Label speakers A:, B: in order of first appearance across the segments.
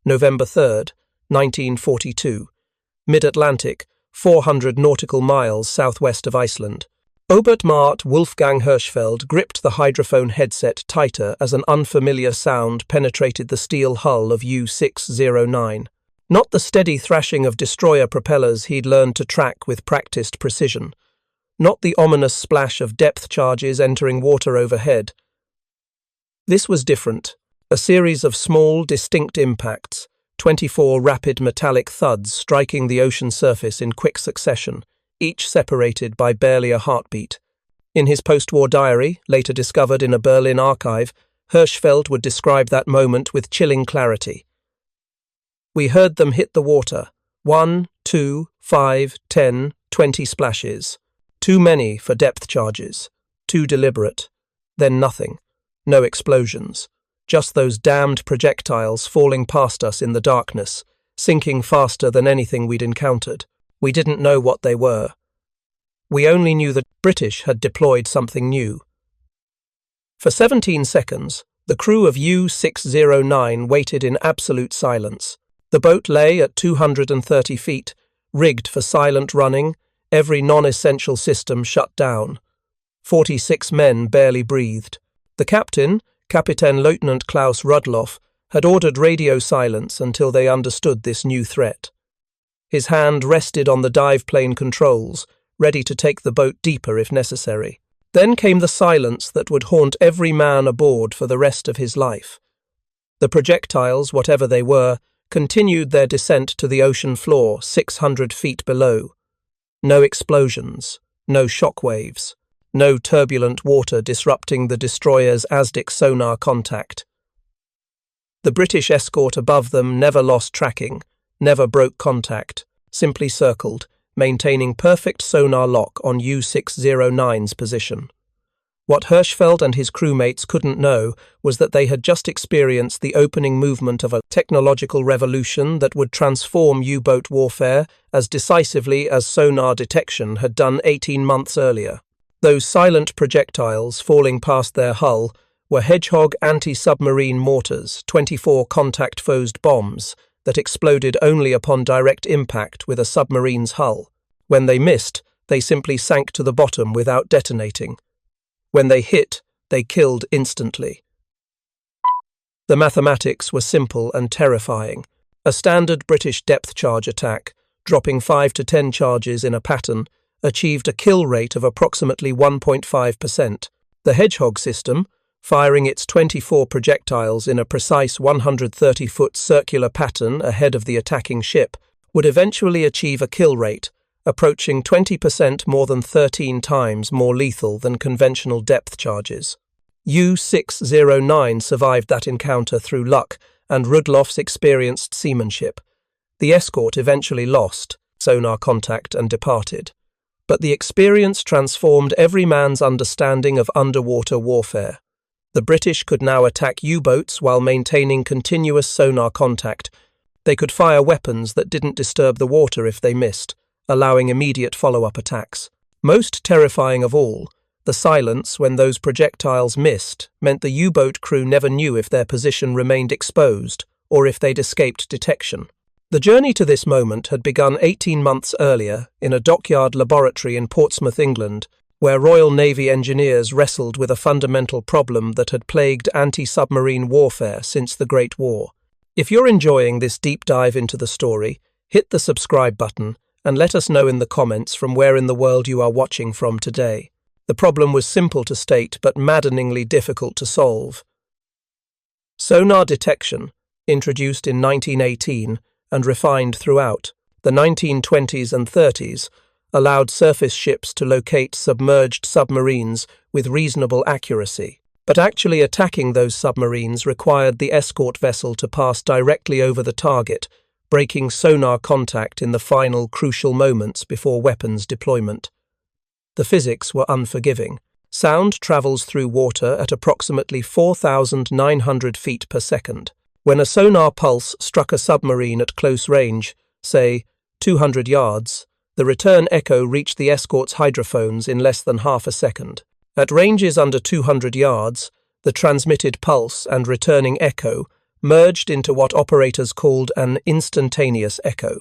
A: November 3rd, 1942. Mid-Atlantic, 400 nautical miles southwest of Iceland. Oberstmart Wolfgang Hirschfeld gripped the hydrophone headset tighter as an unfamiliar sound penetrated the steel hull of U-609. Not the steady thrashing of destroyer propellers he'd learned to track with practiced precision. Not the ominous splash of depth charges entering water overhead. This was different. A series of small, distinct impacts, 24 rapid metallic thuds striking the ocean surface in quick succession, each separated by barely a heartbeat. In his post-war diary, later discovered in a Berlin archive, Hirschfeld would describe that moment with chilling clarity. "We heard them hit the water. 1, 2, 5, 10, 20 splashes. Too many for depth charges. Too deliberate. Then nothing. No explosions. Just those damned projectiles falling past us in the darkness, sinking faster than anything we'd encountered. We didn't know what they were. We only knew the British had deployed something new." For 17 seconds, the crew of U-609 waited in absolute silence. The boat lay at 230 feet, rigged for silent running, every non-essential system shut down. 46 men barely breathed. The captain, Kapitän Lieutenant Klaus Rudloff, had ordered radio silence until they understood this new threat. His hand rested on the dive plane controls, ready to take the boat deeper if necessary. Then came the silence that would haunt every man aboard for the rest of his life. The projectiles, whatever they were, continued their descent to the ocean floor 600 feet below. No explosions, no shockwaves, no turbulent water disrupting the destroyer's ASDIC sonar contact. The British escort above them never lost tracking, never broke contact, simply circled, maintaining perfect sonar lock on U-609's position. What Hirschfeld and his crewmates couldn't know was that they had just experienced the opening movement of a technological revolution that would transform U-boat warfare as decisively as sonar detection had done 18 months earlier. Those silent projectiles falling past their hull were Hedgehog anti-submarine mortars, 24 contact-fused bombs that exploded only upon direct impact with a submarine's hull. When they missed, they simply sank to the bottom without detonating. When they hit, they killed instantly. The mathematics were simple and terrifying. A standard British depth charge attack, dropping 5 to 10 charges in a pattern, achieved a kill rate of approximately 1.5%. The Hedgehog system, firing its 24 projectiles in a precise 130-foot circular pattern ahead of the attacking ship, would eventually achieve a kill rate approaching 20% more than 13 times more lethal than conventional depth charges. U-609 survived that encounter through luck and Rudloff's experienced seamanship. The escort eventually lost sonar contact and departed. But the experience transformed every man's understanding of underwater warfare. The British could now attack U-boats while maintaining continuous sonar contact. They could fire weapons that didn't disturb the water if they missed, allowing immediate follow-up attacks. Most terrifying of all, the silence when those projectiles missed meant the U-boat crew never knew if their position remained exposed or if they'd escaped detection. The journey to this moment had begun 18 months earlier in a dockyard laboratory in Portsmouth, England, where Royal Navy engineers wrestled with a fundamental problem that had plagued anti-submarine warfare since the Great War. If you're enjoying this deep dive into the story, hit the subscribe button and let us know in the comments from where in the world you are watching from today. The problem was simple to state but maddeningly difficult to solve. Sonar detection, introduced in 1918, and refined throughout the 1920s and 30s, allowed surface ships to locate submerged submarines with reasonable accuracy. But actually attacking those submarines required the escort vessel to pass directly over the target, breaking sonar contact in the final crucial moments before weapons deployment. The physics were unforgiving. Sound travels through water at approximately 4,900 feet per second. When a sonar pulse struck a submarine at close range, say 200 yards, the return echo reached the escort's hydrophones in less than half a second. At ranges under 200 yards, the transmitted pulse and returning echo merged into what operators called an instantaneous echo.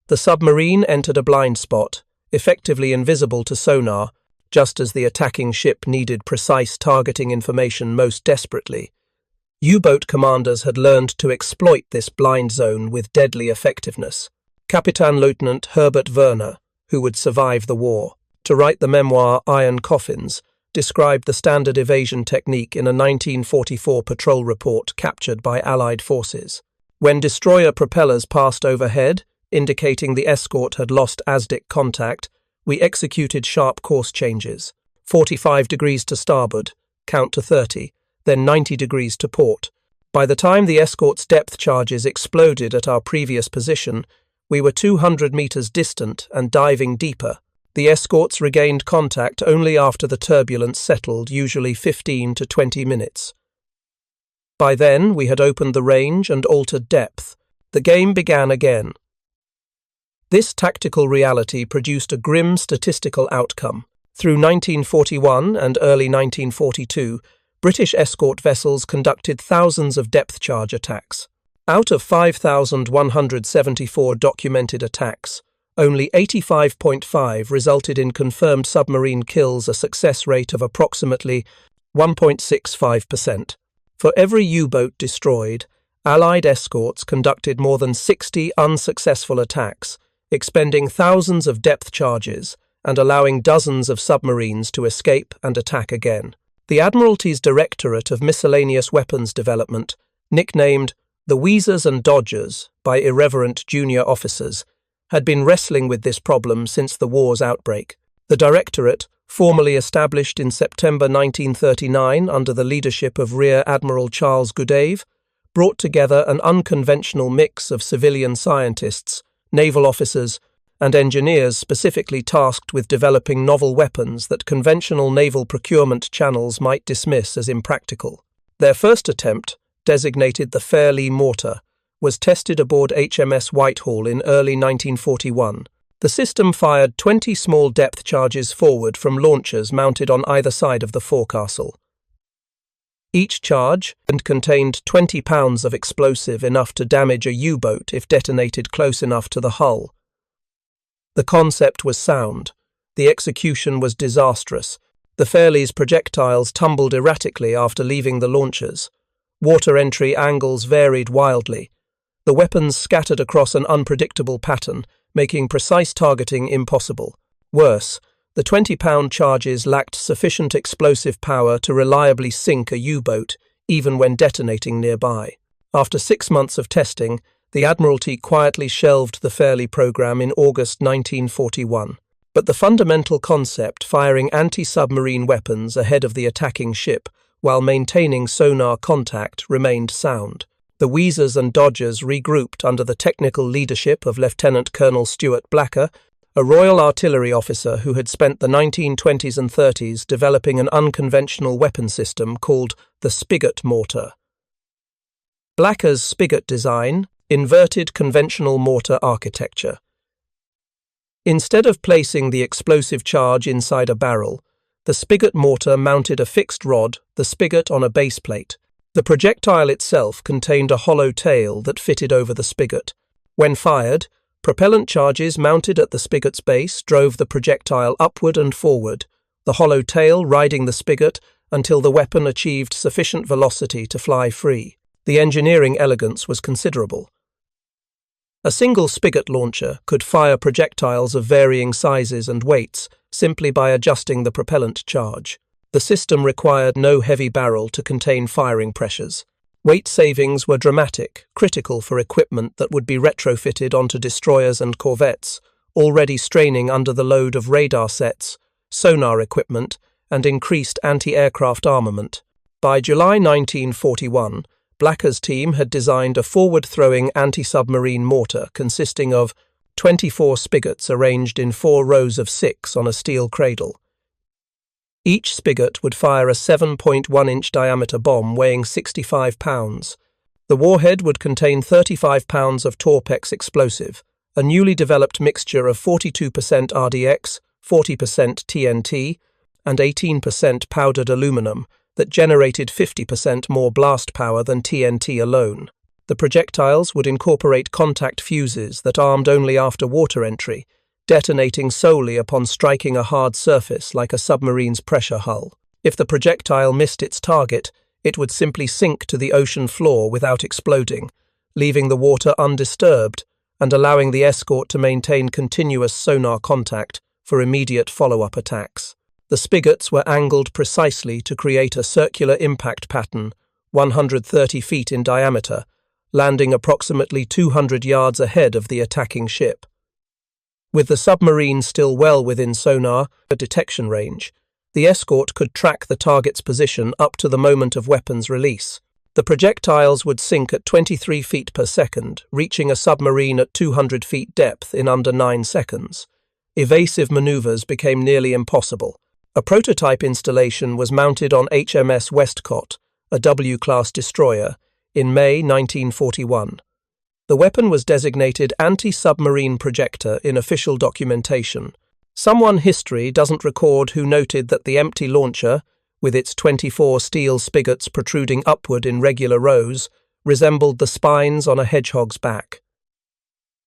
A: The submarine entered a blind spot, effectively invisible to sonar, just as the attacking ship needed precise targeting information most desperately. U-boat commanders had learned to exploit this blind zone with deadly effectiveness. Captain Lieutenant Herbert Werner, who would survive the war, to write the memoir Iron Coffins, described the standard evasion technique in a 1944 patrol report captured by Allied forces. When destroyer propellers passed overhead, indicating the escort had lost ASDIC contact, we executed sharp course changes. 45 degrees to starboard, count to 30, then 90 degrees to port. By the time the escort's depth charges exploded at our previous position, we were 200 meters distant and diving deeper. The escorts regained contact only after the turbulence settled, usually 15 to 20 minutes. By then, we had opened the range and altered depth. The game began again. This tactical reality produced a grim statistical outcome. Through 1941 and early 1942, British escort vessels conducted thousands of depth charge attacks. Out of 5,174 documented attacks, only 85.5 resulted in confirmed submarine kills, a success rate of approximately 1.65%. For every U-boat destroyed, Allied escorts conducted more than 60 unsuccessful attacks, expending thousands of depth charges and allowing dozens of submarines to escape and attack again. The Admiralty's Directorate of Miscellaneous Weapons Development, nicknamed the Wheezers and Dodgers by irreverent junior officers, had been wrestling with this problem since the war's outbreak. The Directorate, formally established in September 1939 under the leadership of Rear Admiral Charles Goodave, brought together an unconventional mix of civilian scientists, naval officers, and engineers specifically tasked with developing novel weapons that conventional naval procurement channels might dismiss as impractical. Their first attempt, designated the Fairlie Mortar, was tested aboard HMS Whitehall in early 1941. The system fired 20 small depth charges forward from launchers mounted on either side of the forecastle. Each charge contained 20 pounds of explosive, enough to damage a U-boat if detonated close enough to the hull. The concept was sound. The execution was disastrous. The Fairlie's projectiles tumbled erratically after leaving the launchers. Water entry angles varied wildly. The weapons scattered across an unpredictable pattern, making precise targeting impossible. Worse, the 20-pound charges lacked sufficient explosive power to reliably sink a U-boat, even when detonating nearby. After 6 months of testing, the Admiralty quietly shelved the Fairlie program in August 1941. But the fundamental concept, firing anti-submarine weapons ahead of the attacking ship while maintaining sonar contact, remained sound. The Wheezers and Dodgers regrouped under the technical leadership of Lieutenant Colonel Stuart Blacker, a Royal Artillery officer who had spent the 1920s and 30s developing an unconventional weapon system called the Spigot Mortar. Blacker's Spigot design, inverted conventional mortar architecture. Instead of placing the explosive charge inside a barrel, the Spigot mortar mounted a fixed rod, the spigot, on a base plate. The projectile itself contained a hollow tail that fitted over the spigot. When fired, propellant charges mounted at the spigot's base drove the projectile upward and forward, the hollow tail riding the spigot until the weapon achieved sufficient velocity to fly free. The engineering elegance was considerable. A single spigot launcher could fire projectiles of varying sizes and weights simply by adjusting the propellant charge. The system required no heavy barrel to contain firing pressures. Weight savings were dramatic, critical for equipment that would be retrofitted onto destroyers and corvettes, already straining under the load of radar sets, sonar equipment, and increased anti-aircraft armament. By July 1941, Blacker's team had designed a forward-throwing anti-submarine mortar consisting of 24 spigots arranged in 4 rows of 6 on a steel cradle. Each spigot would fire a 7.1-inch diameter bomb weighing 65 pounds. The warhead would contain 35 pounds of Torpex explosive, a newly developed mixture of 42% RDX, 40% TNT, and 18% powdered aluminum, that generated 50% more blast power than TNT alone. The projectiles would incorporate contact fuses that armed only after water entry, detonating solely upon striking a hard surface like a submarine's pressure hull. If the projectile missed its target, it would simply sink to the ocean floor without exploding, leaving the water undisturbed and allowing the escort to maintain continuous sonar contact for immediate follow-up attacks. The spigots were angled precisely to create a circular impact pattern, 130 feet in diameter, landing approximately 200 yards ahead of the attacking ship. With the submarine still well within sonar detection range, the escort could track the target's position up to the moment of weapons release. The projectiles would sink at 23 feet per second, reaching a submarine at 200 feet depth in under 9 seconds. Evasive maneuvers became nearly impossible. A prototype installation was mounted on HMS Westcott, a W-class destroyer, in May 1941. The weapon was designated anti-submarine projector in official documentation. Someone history doesn't record who noted that the empty launcher, with its 24 steel spigots protruding upward in regular rows, resembled the spines on a hedgehog's back.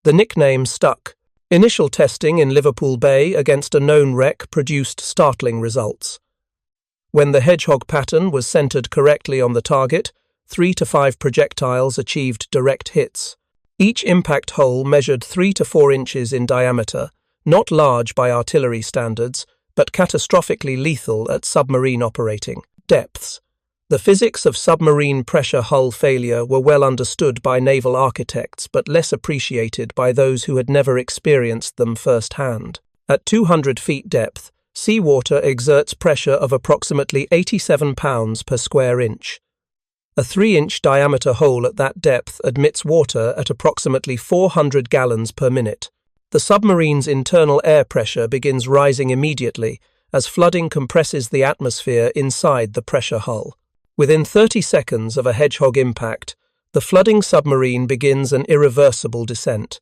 A: The nickname stuck. Initial testing in Liverpool Bay against a known wreck produced startling results. When the hedgehog pattern was centered correctly on the target, 3 to 5 projectiles achieved direct hits. Each impact hole measured 3 to 4 inches in diameter, not large by artillery standards, but catastrophically lethal at submarine operating depths. The physics of submarine pressure hull failure were well understood by naval architects but less appreciated by those who had never experienced them firsthand. At 200 feet depth, seawater exerts pressure of approximately 87 pounds per square inch. A 3-inch diameter hole at that depth admits water at approximately 400 gallons per minute. The submarine's internal air pressure begins rising immediately as flooding compresses the atmosphere inside the pressure hull. Within 30 seconds of a Hedgehog impact, the flooding submarine begins an irreversible descent.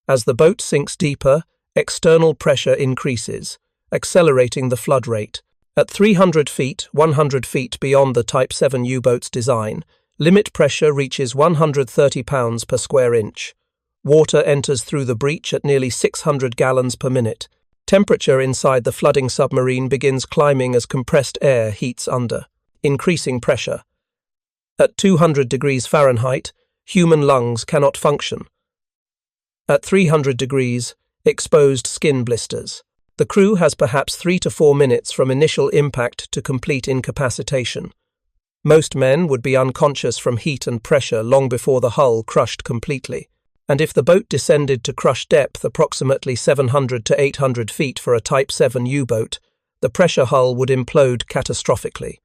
A: As the boat sinks deeper, external pressure increases, accelerating the flood rate. At 300 feet, 100 feet beyond the Type 7 U-boat's design, limit pressure reaches 130 pounds per square inch. Water enters through the breach at nearly 600 gallons per minute. Temperature inside the flooding submarine begins climbing as compressed air heats under, increasing pressure. At 200 degrees Fahrenheit, human lungs cannot function. At 300 degrees, exposed skin blisters. The crew has perhaps 3 to 4 minutes from initial impact to complete incapacitation. Most men would be unconscious from heat and pressure long before the hull crushed completely. And if the boat descended to crush depth approximately 700 to 800 feet for a Type 7 U-boat, the pressure hull would implode catastrophically.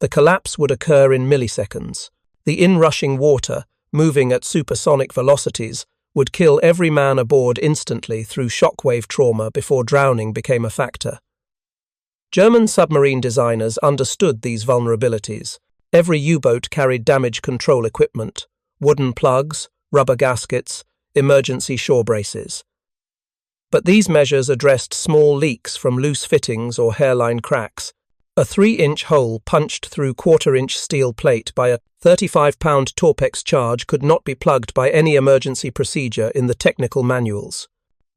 A: The collapse would occur in milliseconds. The inrushing water, moving at supersonic velocities, would kill every man aboard instantly through shockwave trauma before drowning became a factor. German submarine designers understood these vulnerabilities. Every U-boat carried damage control equipment, wooden plugs, rubber gaskets, emergency shore braces. But these measures addressed small leaks from loose fittings or hairline cracks. A 3-inch hole punched through quarter-inch steel plate by a 35-pound Torpex charge could not be plugged by any emergency procedure in the technical manuals.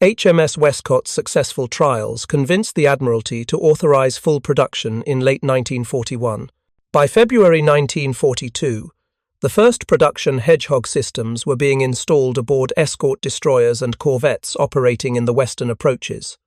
A: HMS Westcott's successful trials convinced the Admiralty to authorize full production in late 1941. By February 1942, the first production Hedgehog systems were being installed aboard escort destroyers and corvettes operating in the western approaches.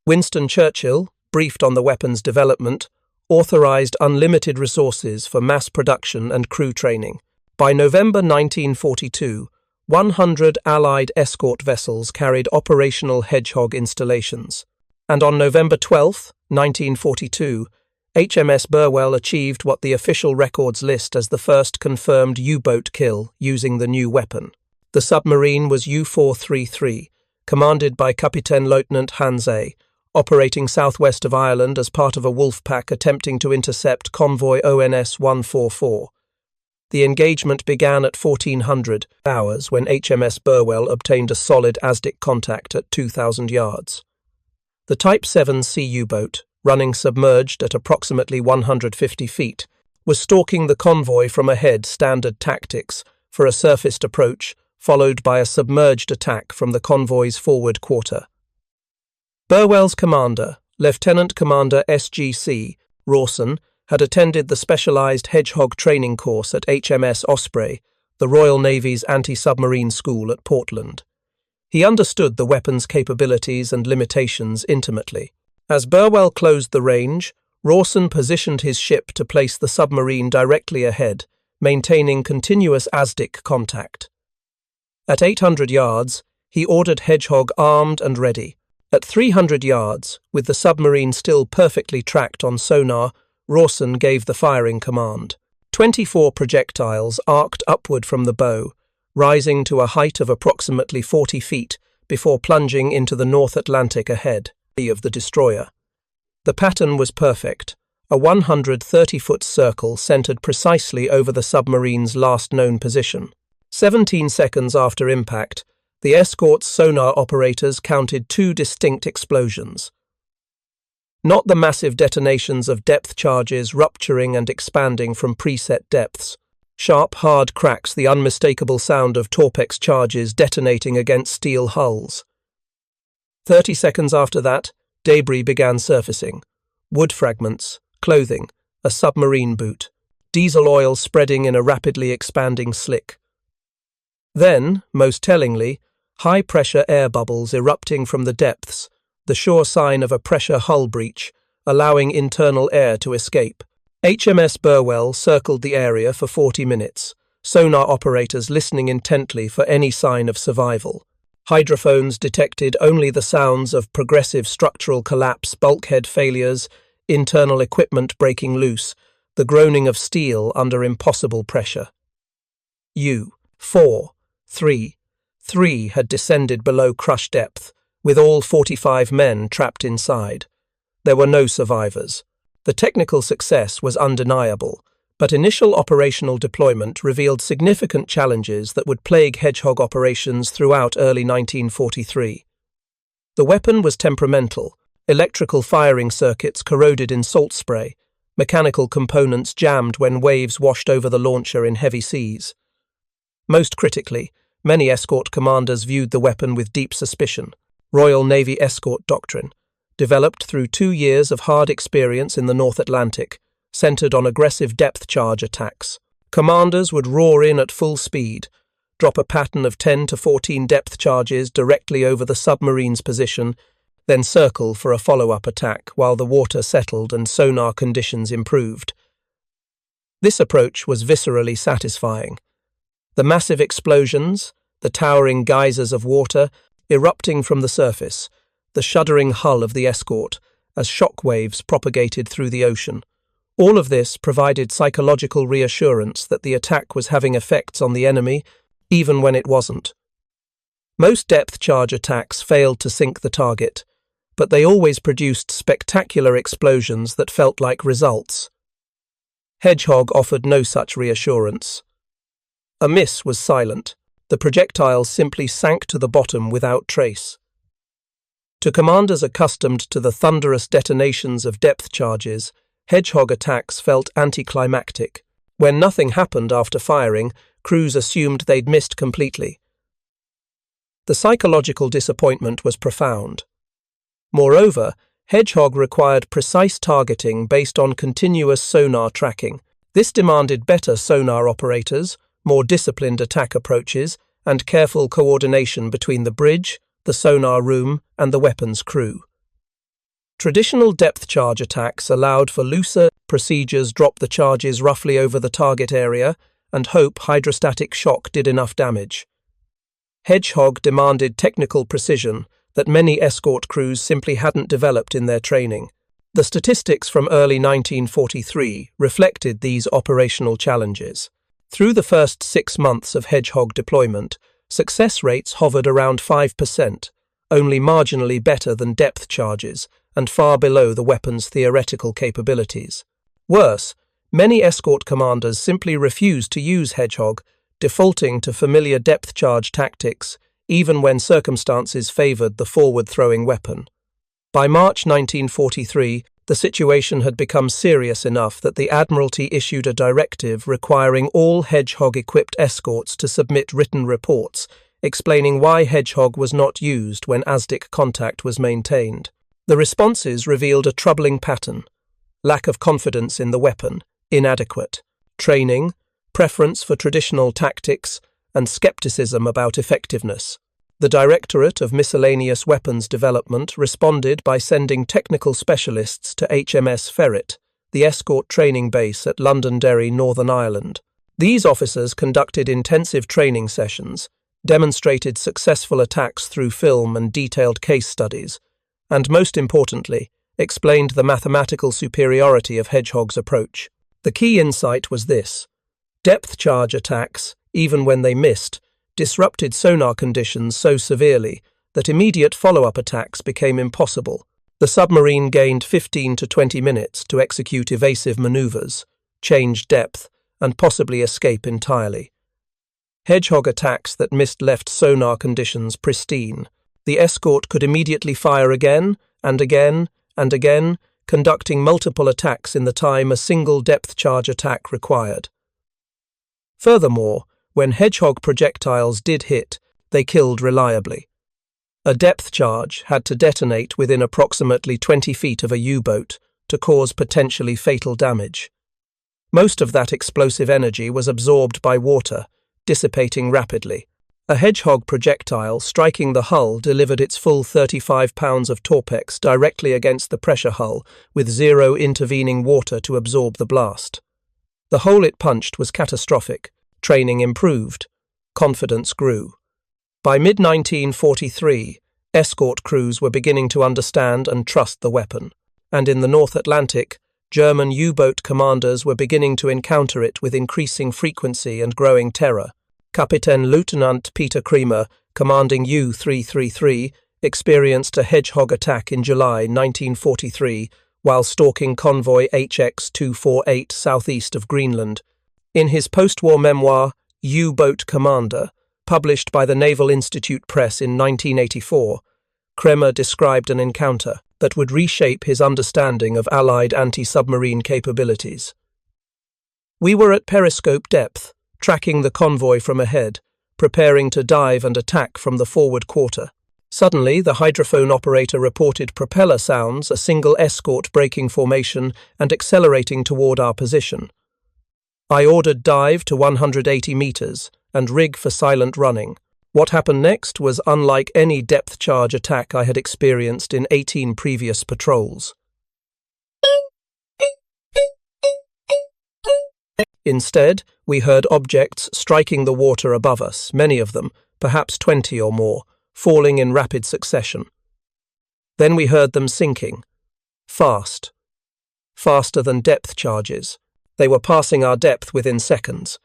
A: Winston Churchill, briefed on the weapon's development, authorized unlimited resources for mass production and crew training. By November 1942, 100 Allied escort vessels carried operational Hedgehog installations. And on November 12, 1942, HMS Burwell achieved what the official records list as the first confirmed U-boat kill using the new weapon. The submarine was U-433, commanded by Kapitän-Leutnant Hans A., operating southwest of Ireland as part of a wolf pack attempting to intercept convoy ONS 144. The engagement began at 1400 hours when HMS Burwell obtained a solid ASDIC contact at 2,000 yards. The Type 7 C U-boat, running submerged at approximately 150 feet, was stalking the convoy from ahead, standard tactics, for a surfaced approach, followed by a submerged attack from the convoy's forward quarter. Burwell's commander, Lieutenant Commander SGC, Rawson, had attended the specialized Hedgehog training course at HMS Osprey, the Royal Navy's anti-submarine school at Portland. He understood the weapon's capabilities and limitations intimately. As Burwell closed the range, Rawson positioned his ship to place the submarine directly ahead, maintaining continuous ASDIC contact. At 800 yards, he ordered Hedgehog armed and ready. At 300 yards, with the submarine still perfectly tracked on sonar, Rawson gave the firing command. 24 projectiles arced upward from the bow, rising to a height of approximately 40 feet before plunging into the North Atlantic ahead of the destroyer. The pattern was perfect, a 130-foot circle centered precisely over the submarine's last known position. 17 seconds after impact, the escort's sonar operators counted 2 distinct explosions. Not the massive detonations of depth charges rupturing and expanding from preset depths. Sharp, hard cracks, the unmistakable sound of Torpex charges detonating against steel hulls. 30 seconds after that, debris began surfacing. Wood fragments, clothing, a submarine boot, diesel oil spreading in a rapidly expanding slick. Then, most tellingly, high-pressure air bubbles erupting from the depths, the sure sign of a pressure hull breach, allowing internal air to escape. HMS Burwell circled the area for 40 minutes, sonar operators listening intently for any sign of survival. Hydrophones detected only the sounds of progressive structural collapse, bulkhead failures, internal equipment breaking loose, the groaning of steel under impossible pressure. U-4-3 had descended below crush depth, with all 45 men trapped inside. There were no survivors. The technical success was undeniable, but initial operational deployment revealed significant challenges that would plague Hedgehog operations throughout early 1943. The weapon was temperamental, electrical firing circuits corroded in salt spray, mechanical components jammed when waves washed over the launcher in heavy seas. Most critically, many escort commanders viewed the weapon with deep suspicion. Royal Navy escort doctrine, developed through 2 years of hard experience in the North Atlantic, centered on aggressive depth charge attacks. Commanders would roar in at full speed, drop a pattern of 10 to 14 depth charges directly over the submarine's position, then circle for a follow-up attack while the water settled and sonar conditions improved. This approach was viscerally satisfying. The massive explosions, the towering geysers of water erupting from the surface, the shuddering hull of the escort as shock waves propagated through the ocean. All of this provided psychological reassurance that the attack was having effects on the enemy, even when it wasn't. Most depth charge attacks failed to sink the target, but they always produced spectacular explosions that felt like results. Hedgehog offered no such reassurance. A miss was silent. The projectiles simply sank to the bottom without trace. To commanders accustomed to the thunderous detonations of depth charges, Hedgehog attacks felt anticlimactic. When nothing happened after firing, crews assumed they'd missed completely. The psychological disappointment was profound. Moreover, Hedgehog required precise targeting based on continuous sonar tracking. This demanded better sonar operators, more disciplined attack approaches, and careful coordination between the bridge, the sonar room, and the weapons crew. Traditional depth charge attacks allowed for looser procedures, drop the charges roughly over the target area, and hope hydrostatic shock did enough damage. Hedgehog demanded technical precision that many escort crews simply hadn't developed in their training. The statistics from early 1943 reflected these operational challenges. Through the first 6 months of Hedgehog deployment, success rates hovered around 5%, only marginally better than depth charges and far below the weapon's theoretical capabilities. Worse, many escort commanders simply refused to use Hedgehog, defaulting to familiar depth charge tactics, even when circumstances favored the forward-throwing weapon. By March 1943, The situation had become serious enough that the Admiralty issued a directive requiring all Hedgehog-equipped escorts to submit written reports, explaining why Hedgehog was not used when ASDIC contact was maintained. The responses revealed a troubling pattern: lack of confidence in the weapon, inadequate training, preference for traditional tactics, and skepticism about effectiveness. The Directorate of Miscellaneous Weapons Development responded by sending technical specialists to HMS Ferret, the escort training base at Londonderry, Northern Ireland. These officers conducted intensive training sessions, demonstrated successful attacks through film and detailed case studies, and most importantly, explained the mathematical superiority of Hedgehog's approach. The key insight was this: depth charge attacks, even when they missed, disrupted sonar conditions so severely that immediate follow-up attacks became impossible. The submarine gained 15 to 20 minutes to execute evasive maneuvers, change depth, and possibly escape entirely. Hedgehog attacks that missed left sonar conditions pristine. The escort could immediately fire again and again and again, conducting multiple attacks in the time a single depth charge attack required. Furthermore, when Hedgehog projectiles did hit, they killed reliably. A depth charge had to detonate within approximately 20 feet of a U-boat to cause potentially fatal damage. Most of that explosive energy was absorbed by water, dissipating rapidly. A Hedgehog projectile striking the hull delivered its full 35 pounds of torpex directly against the pressure hull, with zero intervening water to absorb the blast. The hole it punched was catastrophic. Training improved. Confidence grew. By mid-1943, escort crews were beginning to understand and trust the weapon, and in the North Atlantic, German U-boat commanders were beginning to encounter it with increasing frequency and growing terror. Kapitän Lieutenant Peter Kremer, commanding U-333, experienced a Hedgehog attack in July 1943 while stalking convoy HX-248 southeast of Greenland. In his post-war memoir, U-Boat Commander, published by the Naval Institute Press in 1984, Kremer described an encounter that would reshape his understanding of Allied anti-submarine capabilities. "We were at periscope depth, tracking the convoy from ahead, preparing to dive and attack from the forward quarter. Suddenly, the hydrophone operator reported propeller sounds, a single escort breaking formation and accelerating toward our position. I ordered dive to 180 meters and rig for silent running. What happened next was unlike any depth charge attack I had experienced in 18 previous patrols. Instead, we heard objects striking the water above us, many of them, perhaps 20 or more, falling in rapid succession. Then we heard them sinking. Fast. Faster than depth charges. They were passing our depth within seconds.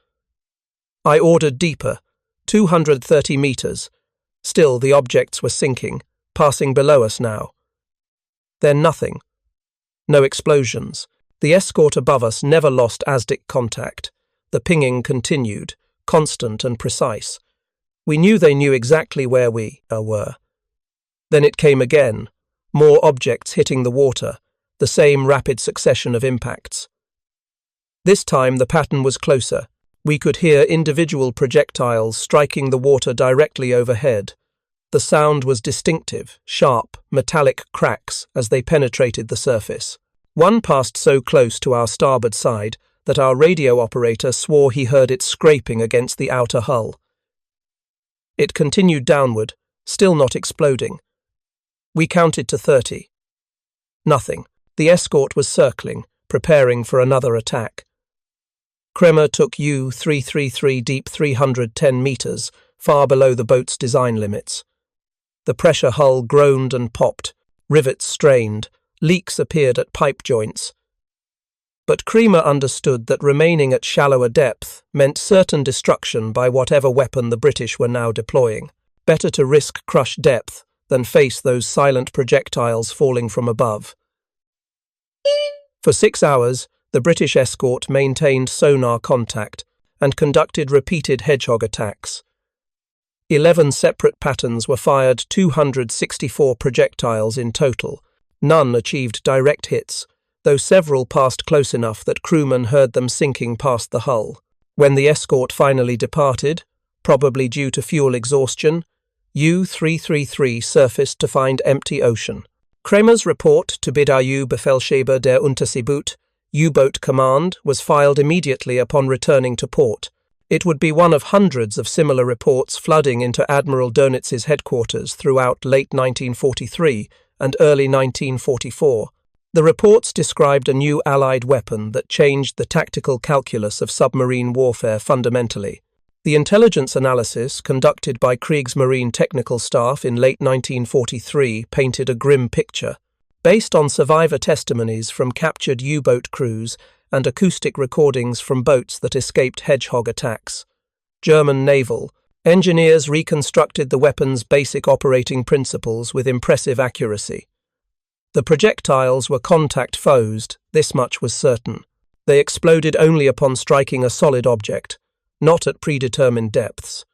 A: I ordered deeper, 230 meters. Still, the objects were sinking, passing below us now. Then nothing. No explosions. The escort above us never lost ASDIC contact. The pinging continued, constant and precise. We knew they knew exactly where we were. Then it came again, more objects hitting the water, the same rapid succession of impacts. This time the pattern was closer. We could hear individual projectiles striking the water directly overhead. The sound was distinctive, sharp, metallic cracks as they penetrated the surface. One passed so close to our starboard side that our radio operator swore he heard it scraping against the outer hull. It continued downward, still not exploding. We counted to 30. Nothing. The escort was circling, preparing for another attack. Kremer took U-333 deep 310 meters, far below the boat's design limits. The pressure hull groaned and popped, rivets strained, leaks appeared at pipe joints. But Kremer understood that remaining at shallower depth meant certain destruction by whatever weapon the British were now deploying. Better to risk crushed depth than face those silent projectiles falling from above. For 6 hours, the British escort maintained sonar contact and conducted repeated Hedgehog attacks. 11 separate patterns were fired, 264 projectiles in total, None achieved direct hits, though several passed close enough that crewmen heard them sinking past the hull. When the escort finally departed, probably due to fuel exhaustion, U-333 surfaced to find empty ocean. Kramer's report to WWII Befehlshaber der Unterseeboot, U-Boat Command, was filed immediately upon returning to port. It would be one of hundreds of similar reports flooding into Admiral Dönitz's headquarters throughout late 1943 and early 1944. The reports described a new Allied weapon that changed the tactical calculus of submarine warfare fundamentally. The intelligence analysis conducted by Kriegsmarine technical staff in late 1943 painted a grim picture. Based on survivor testimonies from captured U-boat crews and acoustic recordings from boats that escaped Hedgehog attacks, German naval engineers reconstructed the weapon's basic operating principles with impressive accuracy. The projectiles were contact-fused, this much was certain. They exploded only upon striking a solid object, not at predetermined depths.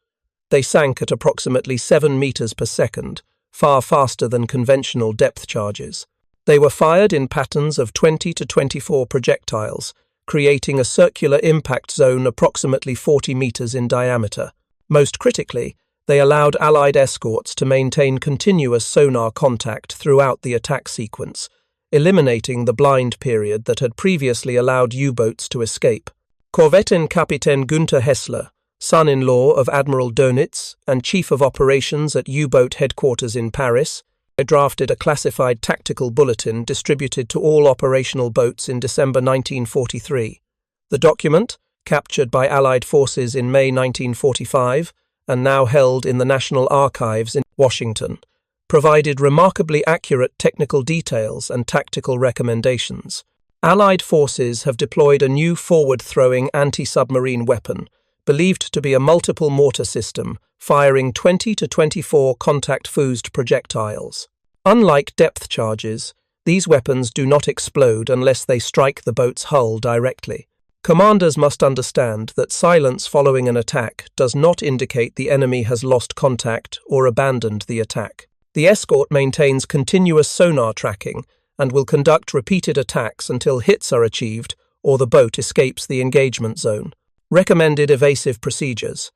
A: They sank at approximately 7 meters per second, far faster than conventional depth charges. They were fired in patterns of 20 to 24 projectiles, creating a circular impact zone approximately 40 meters in diameter. Most critically, they allowed Allied escorts to maintain continuous sonar contact throughout the attack sequence, eliminating the blind period that had previously allowed U-boats to escape. Korvettenkapitän Günther Hessler, son-in-law of Admiral Dönitz and chief of operations at U-boat headquarters in Paris, drafted a classified tactical bulletin distributed to all operational boats in December 1943. The document, captured by Allied forces in May 1945 and now held in the National Archives in Washington, provided remarkably accurate technical details and tactical recommendations. Allied forces have deployed a new forward-throwing anti-submarine weapon, believed to be a multiple mortar system, firing 20 to 24 contact-fused projectiles. Unlike depth charges, these weapons do not explode unless they strike the boat's hull directly. Commanders must understand that silence following an attack does not indicate the enemy has lost contact or abandoned the attack. The escort maintains continuous sonar tracking and will conduct repeated attacks until hits are achieved or the boat escapes the engagement zone. Recommended evasive procedures.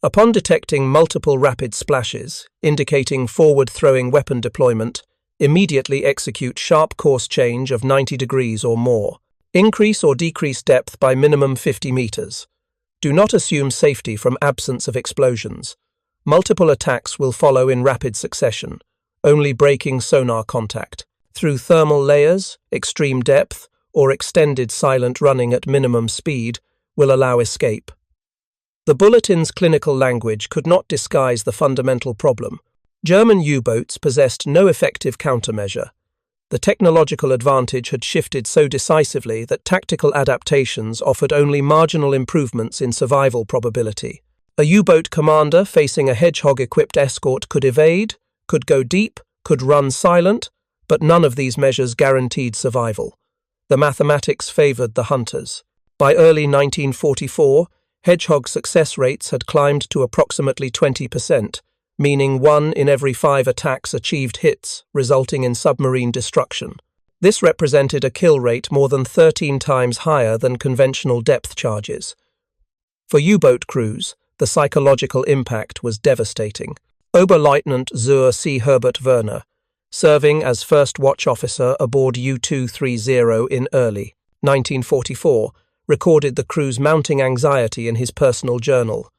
A: Upon detecting multiple rapid splashes, indicating forward-throwing weapon deployment, immediately execute sharp course change of 90 degrees or more. Increase or decrease depth by minimum 50 meters. Do not assume safety from absence of explosions. Multiple attacks will follow in rapid succession, only breaking sonar contact. Through thermal layers, extreme depth, or extended silent running at minimum speed will allow escape. The bulletin's clinical language could not disguise the fundamental problem. German U-boats possessed no effective countermeasure. The technological advantage had shifted so decisively that tactical adaptations offered only marginal improvements in survival probability. A U-boat commander facing a Hedgehog-equipped escort could evade, could go deep, could run silent, but none of these measures guaranteed survival. The mathematics favored the hunters. By early 1944, Hedgehog success rates had climbed to approximately 20%, meaning 1 in every 5 attacks achieved hits, resulting in submarine destruction. This represented a kill rate more than 13 times higher than conventional depth charges. For U-boat crews, the psychological impact was devastating. Oberleutnant Zur C. Herbert Werner, serving as first watch officer aboard U-230 in early 1944, recorded the crew's mounting anxiety in his personal journal.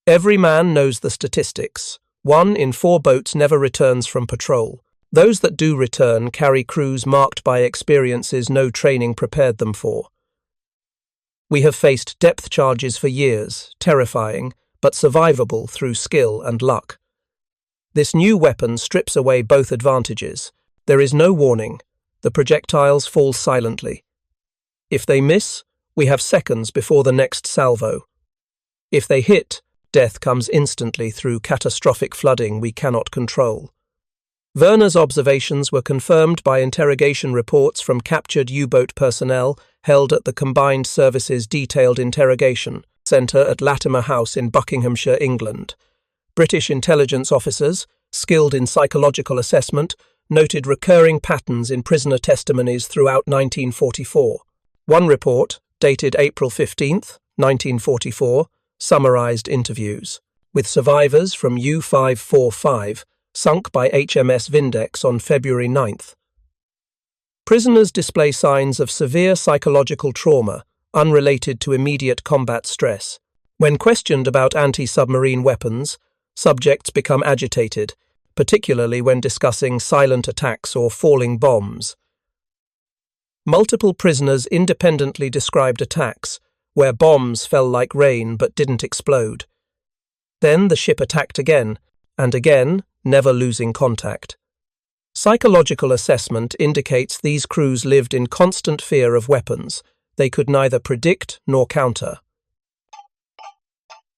A: Every man knows the statistics. 1 in 4 boats never returns from patrol. Those that do return carry crews marked by experiences no training prepared them for. We have faced depth charges for years, terrifying, but survivable through skill and luck. This new weapon strips away both advantages. There is no warning. The projectiles fall silently. If they miss, we have seconds before the next salvo. If they hit, death comes instantly through catastrophic flooding we cannot control. Werner's observations were confirmed by interrogation reports from captured U-boat personnel held at the Combined Services Detailed Interrogation Centre at Latimer House in Buckinghamshire, England. British intelligence officers, skilled in psychological assessment, noted recurring patterns in prisoner testimonies throughout 1944. One report, dated April 15, 1944, summarized interviews with survivors from U-545, sunk by HMS Vindex on February 9th. Prisoners display signs of severe psychological trauma, unrelated to immediate combat stress. When questioned about anti-submarine weapons, subjects become agitated, particularly when discussing silent attacks or falling bombs. Multiple prisoners independently described attacks, where bombs fell like rain but didn't explode. Then the ship attacked again, and again, never losing contact. Psychological assessment indicates these crews lived in constant fear of weapons they could neither predict nor counter.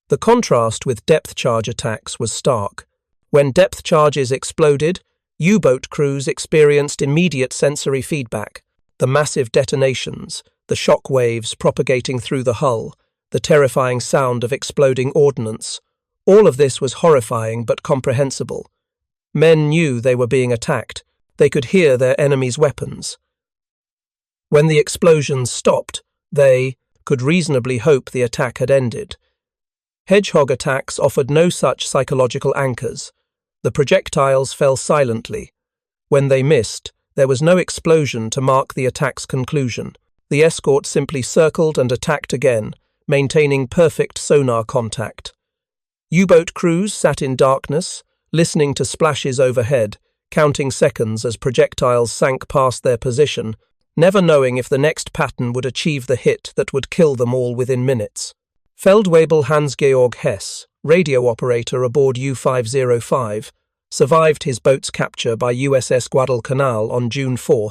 A: The contrast with depth charge attacks was stark. When depth charges exploded, U-boat crews experienced immediate sensory feedback. The massive detonations, the shock waves propagating through the hull, the terrifying sound of exploding ordnance. All of this was horrifying but comprehensible. Men knew they were being attacked. They could hear their enemy's weapons. When the explosions stopped, they could reasonably hope the attack had ended. Hedgehog attacks offered no such psychological anchors. The projectiles fell silently. When they missed, there was no explosion to mark the attack's conclusion. The escort simply circled and attacked again, maintaining perfect sonar contact. U-boat crews sat in darkness, listening to splashes overhead, counting seconds as projectiles sank past their position, never knowing if the next pattern would achieve the hit that would kill them all within minutes. Feldwebel Hans-Georg Hess, radio operator aboard U-505, survived his boat's capture by USS Guadalcanal on June 4,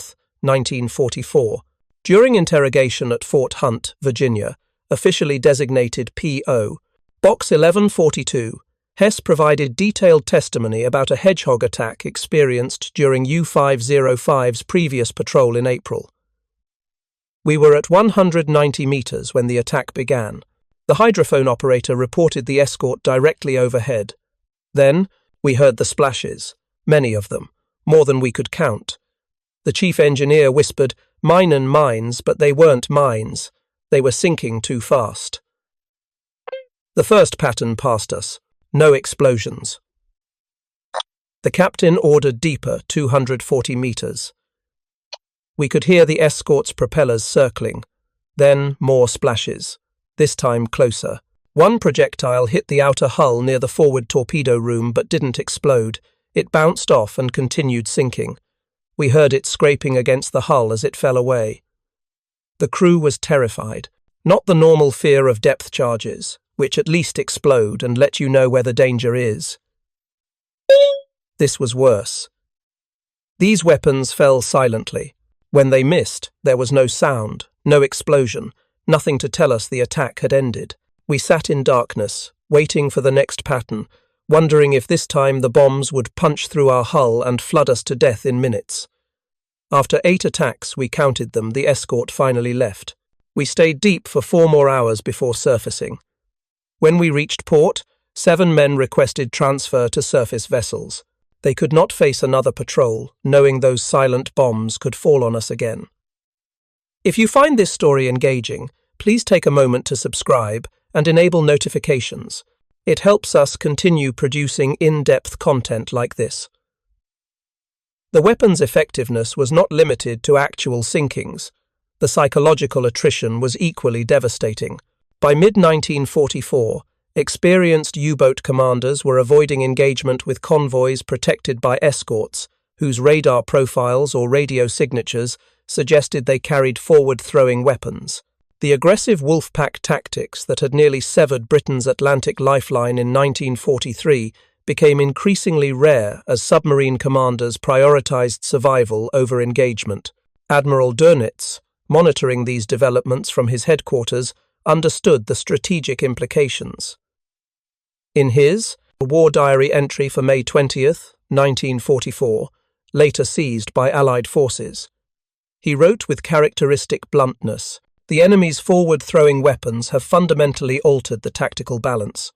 A: 1944. During interrogation at Fort Hunt, Virginia, officially designated P.O. Box 1142, Hess provided detailed testimony about a Hedgehog attack experienced during U-505's previous patrol in April. "We were at 190 meters when the attack began. The hydrophone operator reported the escort directly overhead. Then, we heard the splashes, many of them, more than we could count. The chief engineer whispered, 'Minen mines, but they weren't mines. They were sinking too fast.' The first pattern passed us. No explosions. The captain ordered deeper, 240 meters. We could hear the escort's propellers circling. Then more splashes, this time closer. One projectile hit the outer hull near the forward torpedo room but didn't explode. It bounced off and continued sinking. We heard it scraping against the hull as it fell away. The crew was terrified. Not the normal fear of depth charges, which at least explode and let you know where the danger is. This was worse. These weapons fell silently. When they missed, there was no sound, no explosion, nothing to tell us the attack had ended. We sat in darkness, waiting for the next pattern, wondering if this time the bombs would punch through our hull and flood us to death in minutes. After 8 attacks, we counted them, the escort finally left. We stayed deep for 4 more hours before surfacing. When we reached port, 7 men requested transfer to surface vessels. They could not face another patrol, knowing those silent bombs could fall on us again. If you find this story engaging, please take a moment to subscribe and enable notifications. It helps us continue producing in-depth content like this. The weapon's effectiveness was not limited to actual sinkings. The psychological attrition was equally devastating. By mid-1944, experienced U-boat commanders were avoiding engagement with convoys protected by escorts, whose radar profiles or radio signatures suggested they carried forward-throwing weapons. The aggressive wolfpack tactics that had nearly severed Britain's Atlantic lifeline in 1943 became increasingly rare as submarine commanders prioritized survival over engagement. Admiral Dönitz, monitoring these developments from his headquarters, understood the strategic implications. In his war diary entry for May 20, 1944, later seized by Allied forces, he wrote with characteristic bluntness, "The enemy's forward-throwing weapons have fundamentally altered the tactical balance.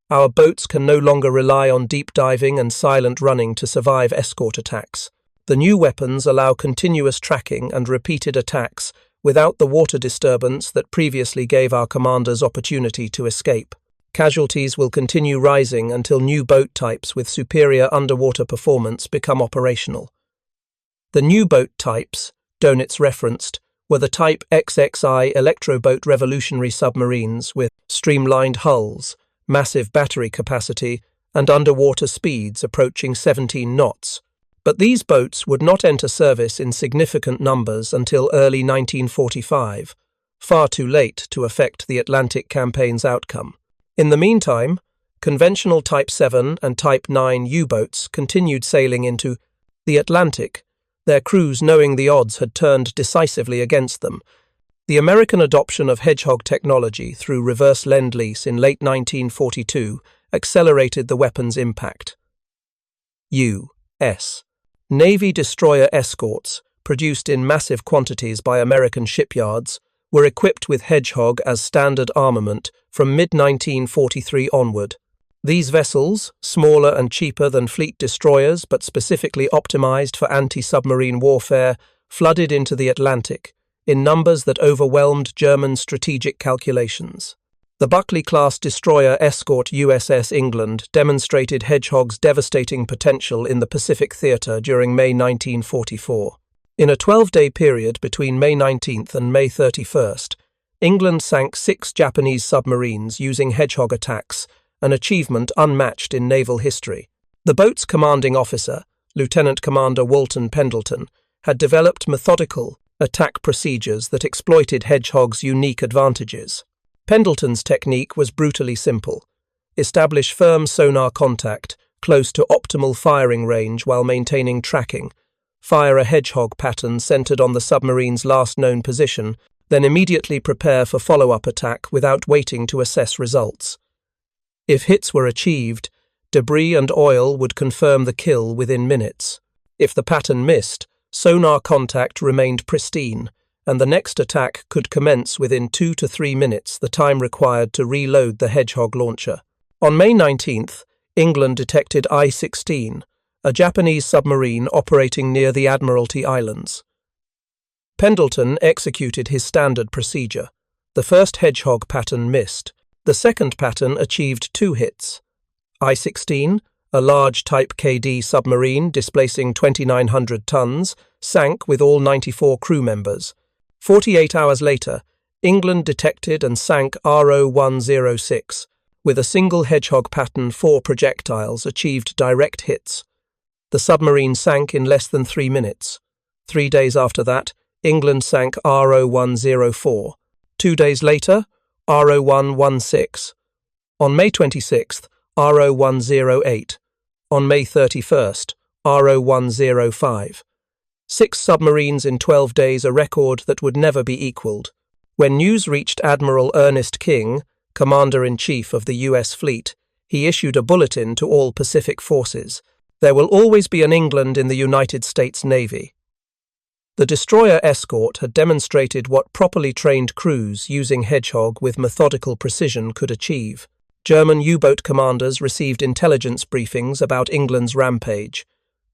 A: Our boats can no longer rely on deep diving and silent running to survive escort attacks. The new weapons allow continuous tracking and repeated attacks without the water disturbance that previously gave our commanders opportunity to escape. Casualties will continue rising until new boat types with superior underwater performance become operational. The new boat types, Donitz referenced, were the Type XXI electroboat revolutionary submarines with streamlined hulls, massive battery capacity, and underwater speeds approaching 17 knots. But these boats would not enter service in significant numbers until early 1945, far too late to affect the Atlantic campaign's outcome. In the meantime, conventional Type 7 and Type 9 U-boats continued sailing into the Atlantic, their crews knowing the odds had turned decisively against them. The American adoption of Hedgehog technology through reverse lend-lease in late 1942 accelerated the weapon's impact. U.S. Navy destroyer escorts, produced in massive quantities by American shipyards, were equipped with Hedgehog as standard armament from mid-1943 onward. These vessels, smaller and cheaper than fleet destroyers but specifically optimized for anti-submarine warfare, flooded into the Atlantic, in numbers that overwhelmed German strategic calculations. The Buckley-class destroyer escort USS England demonstrated Hedgehog's devastating potential in the Pacific theater during May 1944. In a 12-day period between May 19th and May 31st, England sank 6 Japanese submarines using Hedgehog attacks, an achievement unmatched in naval history. The boat's commanding officer, Lieutenant Commander Walton Pendleton, had developed methodical attack procedures that exploited Hedgehog's unique advantages. Pendleton's technique was brutally simple. Establish firm sonar contact, close to optimal firing range while maintaining tracking. Fire a Hedgehog pattern centered on the submarine's last known position, then immediately prepare for follow-up attack without waiting to assess results. If hits were achieved, debris and oil would confirm the kill within minutes. If the pattern missed, sonar contact remained pristine, and the next attack could commence within 2 to 3 minutes, the time required to reload the Hedgehog launcher. On May 19th, England detected I-16, a Japanese submarine operating near the Admiralty Islands. Pendleton executed his standard procedure. The first Hedgehog pattern missed. The second pattern achieved 2 hits. I-16, a large Type KD submarine displacing 2,900 tons, sank with all 94 crew members. 48 hours later, England detected and sank RO-106. With a single Hedgehog pattern, 4 projectiles achieved direct hits. The submarine sank in less than 3 minutes. 3 days after that, England sank RO-104. 2 days later, RO-116. On May 26th, RO-108. On May 31st, RO-105. 6 submarines in 12 days, a record that would never be equaled. When news reached Admiral Ernest King, Commander-in-Chief of the U.S. Fleet, he issued a bulletin to all Pacific forces. There will always be an England in the United States Navy. The destroyer escort had demonstrated what properly trained crews using Hedgehog with methodical precision could achieve. German U-boat commanders received intelligence briefings about England's rampage.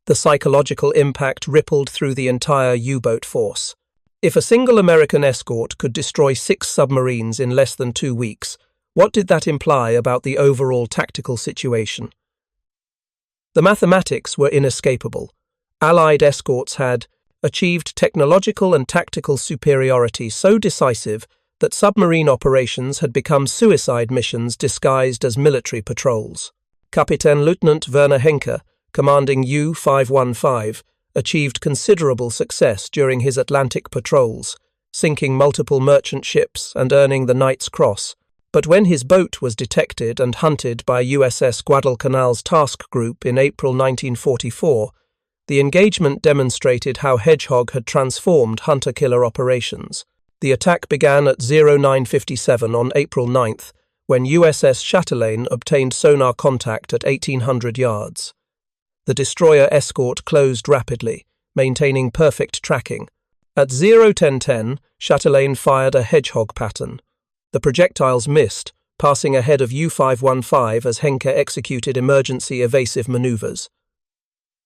A: The psychological impact rippled through the entire U-boat force. If a single American escort could destroy 6 submarines in less than 2 weeks, what did that imply about the overall tactical situation? The mathematics were inescapable. Allied escorts had achieved technological and tactical superiority so decisive that submarine operations had become suicide missions disguised as military patrols. Kapitän Lieutenant Werner Henke, commanding U-515, achieved considerable success during his Atlantic patrols, sinking multiple merchant ships and earning the Knight's Cross. But when his boat was detected and hunted by USS Guadalcanal's task group in April 1944, the engagement demonstrated how Hedgehog had transformed hunter-killer operations. The attack began at 09:57 on April 9th, when USS Chatelaine obtained sonar contact at 1,800 yards. The destroyer escort closed rapidly, maintaining perfect tracking. At 0:10:10, Chatelaine fired a Hedgehog pattern. The projectiles missed, passing ahead of U-515 as Henke executed emergency evasive maneuvers.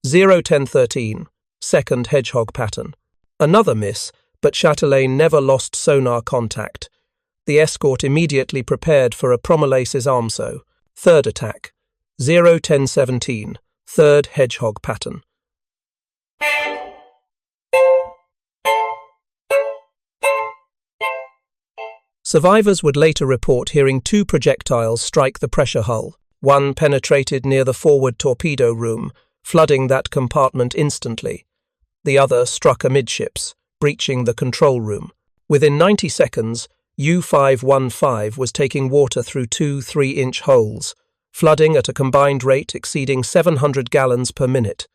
A: 0:10:13, second Hedgehog pattern. Another miss, but Chatelaine never lost sonar contact. The escort immediately prepared for a Promolace's armso. Third attack. 01017, third Hedgehog pattern. Survivors would later report hearing 2 projectiles strike the pressure hull. One penetrated near the forward torpedo room, flooding that compartment instantly. The other struck amidships, breaching the control room. Within 90 seconds, U-515 was taking water through 2 3-inch holes, flooding at a combined rate exceeding 700 gallons per minute.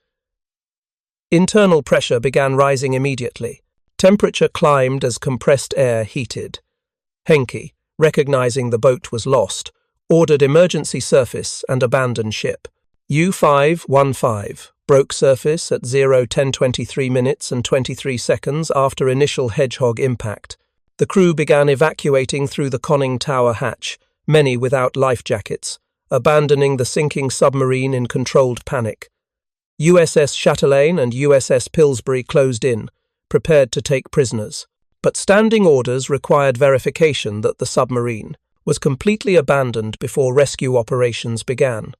A: Internal pressure began rising immediately. Temperature climbed as compressed air heated. Henke, recognizing the boat was lost, ordered emergency surface and abandoned ship. U-515 broke surface at 0:10:23 minutes and 23 seconds after initial Hedgehog impact. The crew began evacuating through the conning tower hatch, many without life jackets, abandoning the sinking submarine in controlled panic. USS Chatelaine and USS Pillsbury closed in, prepared to take prisoners. But standing orders required verification that the submarine was completely abandoned before rescue operations began.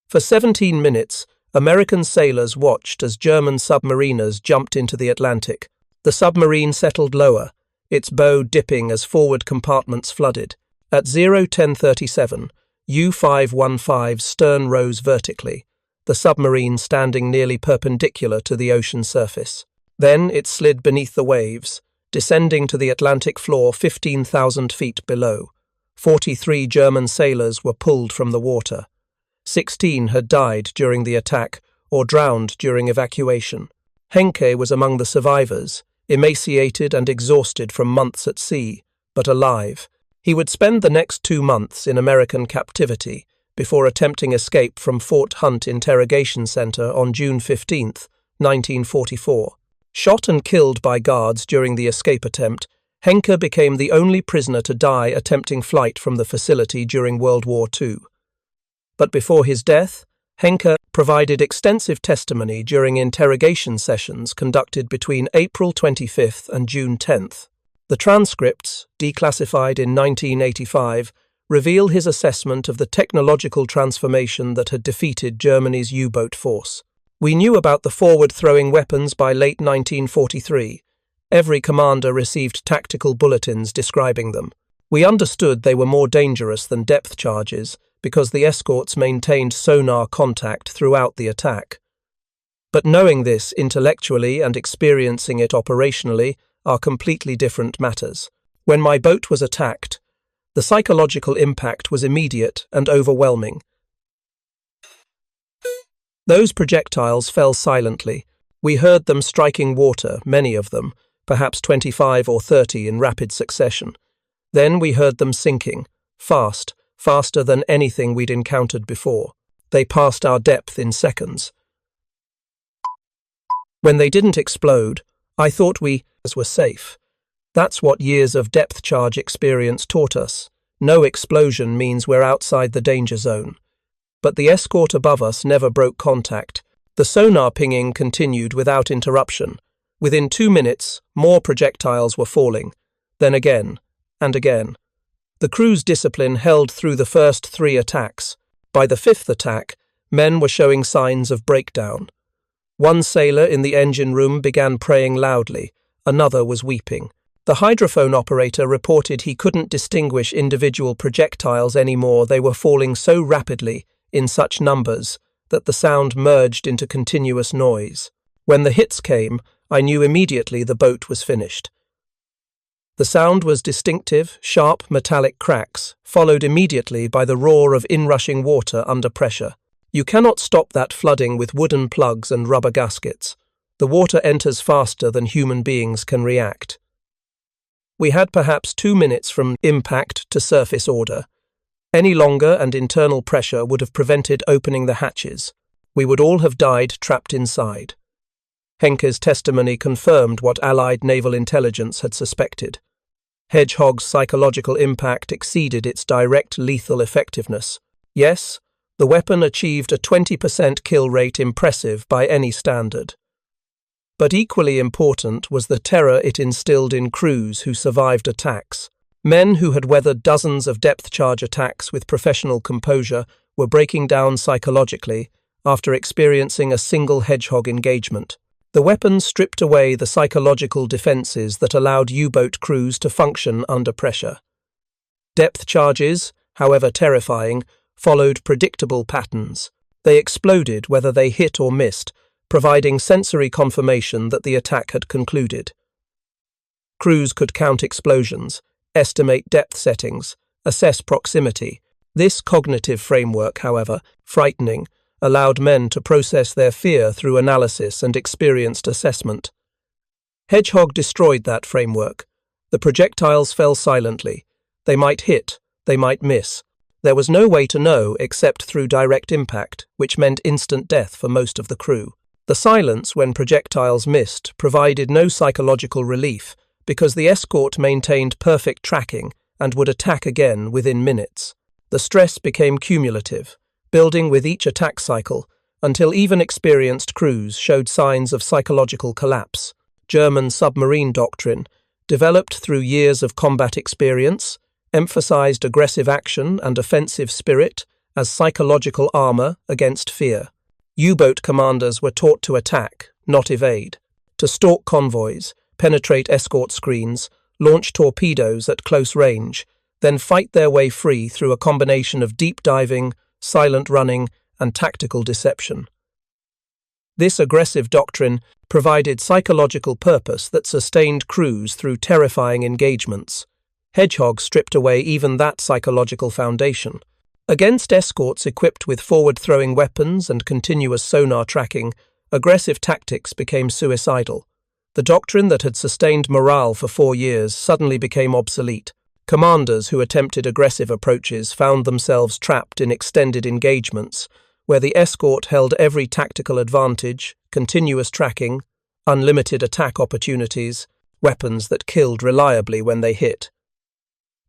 A: For 17 minutes, American sailors watched as German submariners jumped into the Atlantic. The submarine settled lower, its bow dipping as forward compartments flooded. At 0:10:37, U-515's stern rose vertically, the submarine standing nearly perpendicular to the ocean surface. Then it slid beneath the waves, descending to the Atlantic floor 15,000 feet below. 43 German sailors were pulled from the water. 16 had died during the attack or drowned during evacuation. Henke was among the survivors, emaciated and exhausted from months at sea, but alive. He would spend the next 2 months in American captivity before attempting escape from Fort Hunt Interrogation Center on June 15, 1944. Shot and killed by guards during the escape attempt, Henke became the only prisoner to die attempting flight from the facility during World War II. But before his death, Henke provided extensive testimony during interrogation sessions conducted between April 25 and June 10. The transcripts, declassified in 1985, reveal his assessment of the technological transformation that had defeated Germany's U-boat force. We knew about the forward-throwing weapons by late 1943. Every commander received tactical bulletins describing them. We understood they were more dangerous than depth charges because the escorts maintained sonar contact throughout the attack. But knowing this intellectually and experiencing it operationally are completely different matters. When my boat was attacked, the psychological impact was immediate and overwhelming. Those projectiles fell silently. We heard them striking water, many of them, perhaps 25 or 30 in rapid succession. Then we heard them sinking, faster than anything we'd encountered before. They passed our depth in seconds. When they didn't explode, I thought we were safe. That's what years of depth charge experience taught us. No explosion means we're outside the danger zone. But the escort above us never broke contact. The sonar pinging continued without interruption. Within 2 minutes, more projectiles were falling. Then again, and again. The crew's discipline held through the first 3 attacks. By the 5th attack, men were showing signs of breakdown. One sailor in the engine room began praying loudly. Another was weeping. The hydrophone operator reported he couldn't distinguish individual projectiles anymore. They were falling so rapidly, in such numbers, that the sound merged into continuous noise. When the hits came, I knew immediately the boat was finished. The sound was distinctive, sharp metallic cracks, followed immediately by the roar of inrushing water under pressure. You cannot stop that flooding with wooden plugs and rubber gaskets. The water enters faster than human beings can react. We had perhaps 2 minutes from impact to surface order. Any longer and internal pressure would have prevented opening the hatches. We would all have died trapped inside. Henke's testimony confirmed what Allied naval intelligence had suspected. Hedgehog's psychological impact exceeded its direct lethal effectiveness. Yes, the weapon achieved a 20% kill rate impressive by any standard. But equally important was the terror it instilled in crews who survived attacks. Men who had weathered dozens of depth charge attacks with professional composure were breaking down psychologically after experiencing a single Hedgehog engagement. The weapons stripped away the psychological defenses that allowed U-boat crews to function under pressure. Depth charges, however terrifying, followed predictable patterns. They exploded whether they hit or missed, providing sensory confirmation that the attack had concluded. Crews could count explosions, estimate depth settings, assess proximity. This cognitive framework, however, frightening, allowed men to process their fear through analysis and experienced assessment. Hedgehog destroyed that framework. The projectiles fell silently. They might hit, they might miss. There was no way to know except through direct impact, which meant instant death for most of the crew. The silence when projectiles missed provided no psychological relief because the escort maintained perfect tracking and would attack again within minutes. The stress became cumulative, building with each attack cycle, until even experienced crews showed signs of psychological collapse. German submarine doctrine, developed through years of combat experience, emphasized aggressive action and offensive spirit as psychological armor against fear. U-boat commanders were taught to attack, not evade, to stalk convoys, penetrate escort screens, launch torpedoes at close range, then fight their way free through a combination of deep diving, silent running, and tactical deception. This aggressive doctrine provided psychological purpose that sustained crews through terrifying engagements. Hedgehog stripped away even that psychological foundation. Against escorts equipped with forward-throwing weapons and continuous sonar tracking, aggressive tactics became suicidal. The doctrine that had sustained morale for 4 years suddenly became obsolete. Commanders who attempted aggressive approaches found themselves trapped in extended engagements, where the escort held every tactical advantage, continuous tracking, unlimited attack opportunities, weapons that killed reliably when they hit.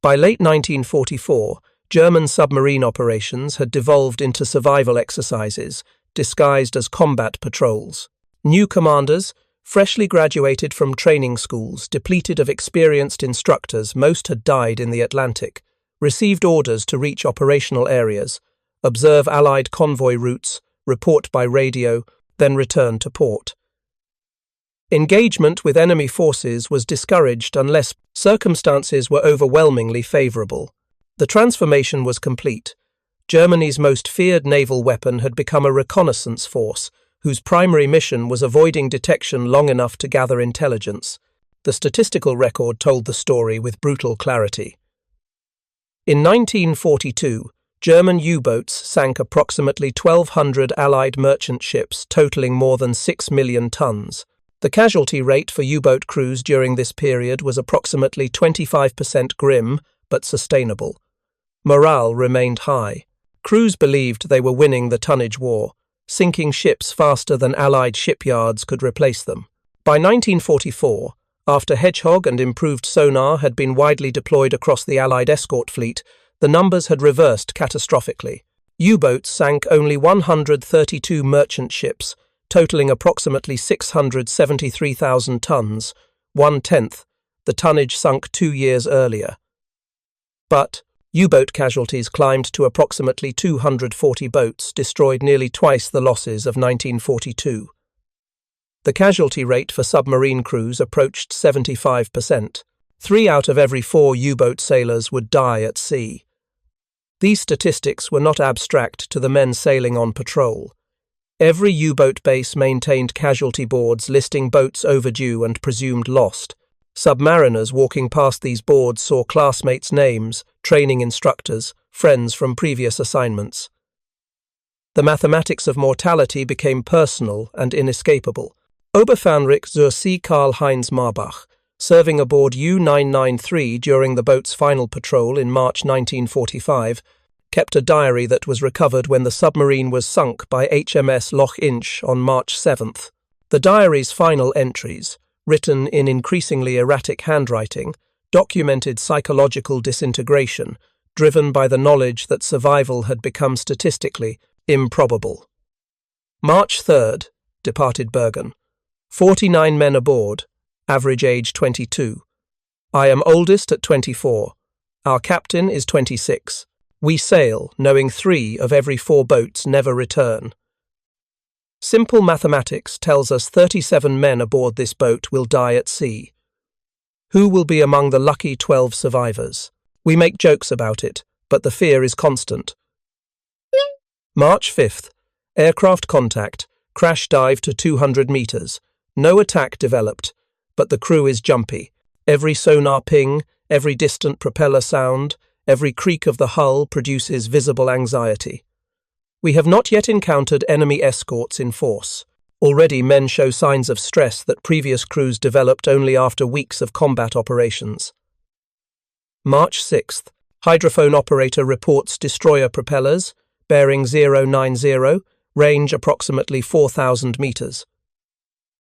A: By late 1944, German submarine operations had devolved into survival exercises, disguised as combat patrols. New commanders, freshly graduated from training schools, depleted of experienced instructors, most had died in the Atlantic, received orders to reach operational areas, observe Allied convoy routes, report by radio, then return to port. Engagement with enemy forces was discouraged unless circumstances were overwhelmingly favourable. The transformation was complete. Germany's most feared naval weapon had become a reconnaissance force, whose primary mission was avoiding detection long enough to gather intelligence. The statistical record told the story with brutal clarity. In 1942, German U-boats sank approximately 1,200 Allied merchant ships, totaling more than 6 million tons. The casualty rate for U-boat crews during this period was approximately 25% grim, but sustainable. Morale remained high. Crews believed they were winning the tonnage war, sinking ships faster than Allied shipyards could replace them. By 1944, after Hedgehog and improved sonar had been widely deployed across the Allied escort fleet, the numbers had reversed catastrophically. U-boats sank only 132 merchant ships, totaling approximately 673,000 tons, 1/10 the tonnage sunk 2 years earlier. But U-boat casualties climbed to approximately 240 boats, destroyed nearly twice the losses of 1942. The casualty rate for submarine crews approached 75%. 3 out of every 4 U-boat sailors would die at sea. These statistics were not abstract to the men sailing on patrol. Every U-boat base maintained casualty boards listing boats overdue and presumed lost. Submariners walking past these boards saw classmates' names, training instructors, friends from previous assignments. The mathematics of mortality became personal and inescapable. Oberfähnrich zur See Karl-Heinz Marbach, serving aboard U-993 during the boat's final patrol in March 1945, kept a diary that was recovered when the submarine was sunk by HMS Loch Inch on March 7th. The diary's final entries, written in increasingly erratic handwriting, documented psychological disintegration, driven by the knowledge that survival had become statistically improbable. March 3rd, departed Bergen. 49 men aboard, average age 22. I am oldest at 24. Our captain is 26. We sail, knowing 3 of every 4 boats never return. Simple mathematics tells us 37 men aboard this boat will die at sea. Who will be among the lucky 12 survivors? We make jokes about it, but the fear is constant. March 5th. Aircraft contact. Crash dive to 200 meters. No attack developed, but the crew is jumpy. Every sonar ping, every distant propeller sound, every creak of the hull produces visible anxiety. We have not yet encountered enemy escorts in force. Already men show signs of stress that previous crews developed only after weeks of combat operations. March 6th. Hydrophone operator reports destroyer propellers, bearing 090, range approximately 4,000 meters.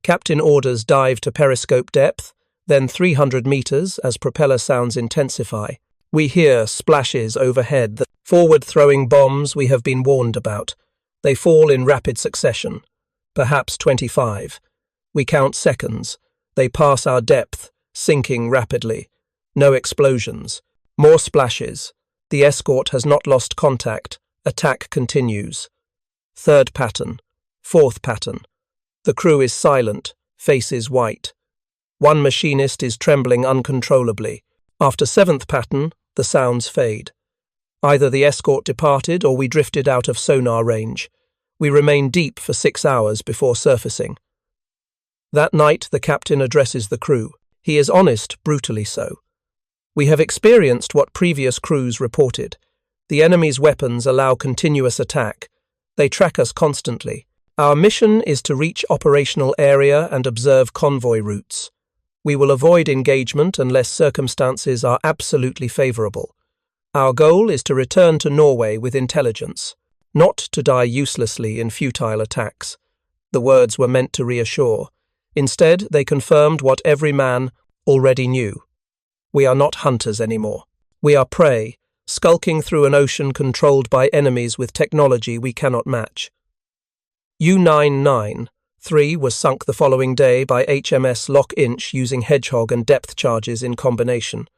A: Captain orders dive to periscope depth, then 300 meters as propeller sounds intensify. We hear splashes overhead, the forward-throwing bombs we have been warned about. They fall in rapid succession, perhaps 25. We count seconds. They pass our depth, sinking rapidly. No explosions. More splashes. The escort has not lost contact. Attack continues. Third pattern. Fourth pattern. The crew is silent, faces white. One machinist is trembling uncontrollably. After 7th pattern, the sounds fade. Either the escort departed or we drifted out of sonar range. We remain deep for 6 hours before surfacing. That night, the captain addresses the crew. He is honest, brutally so. We have experienced what previous crews reported. The enemy's weapons allow continuous attack. They track us constantly. Our mission is to reach operational area and observe convoy routes. We will avoid engagement unless circumstances are absolutely favorable. Our goal is to return to Norway with intelligence, not to die uselessly in futile attacks. The words were meant to reassure. Instead, they confirmed what every man already knew. We are not hunters anymore. We are prey, skulking through an ocean controlled by enemies with technology we cannot match. U-993 was sunk the following day by HMS Loch Inch using Hedgehog and depth charges in combination.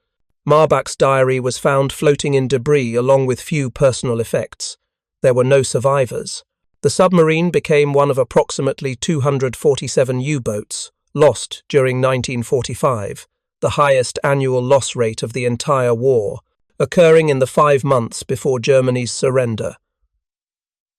A: Marbach's diary was found floating in debris along with few personal effects. There were no survivors. The submarine became one of approximately 247 U-boats lost during 1945, the highest annual loss rate of the entire war, occurring in the 5 months before Germany's surrender.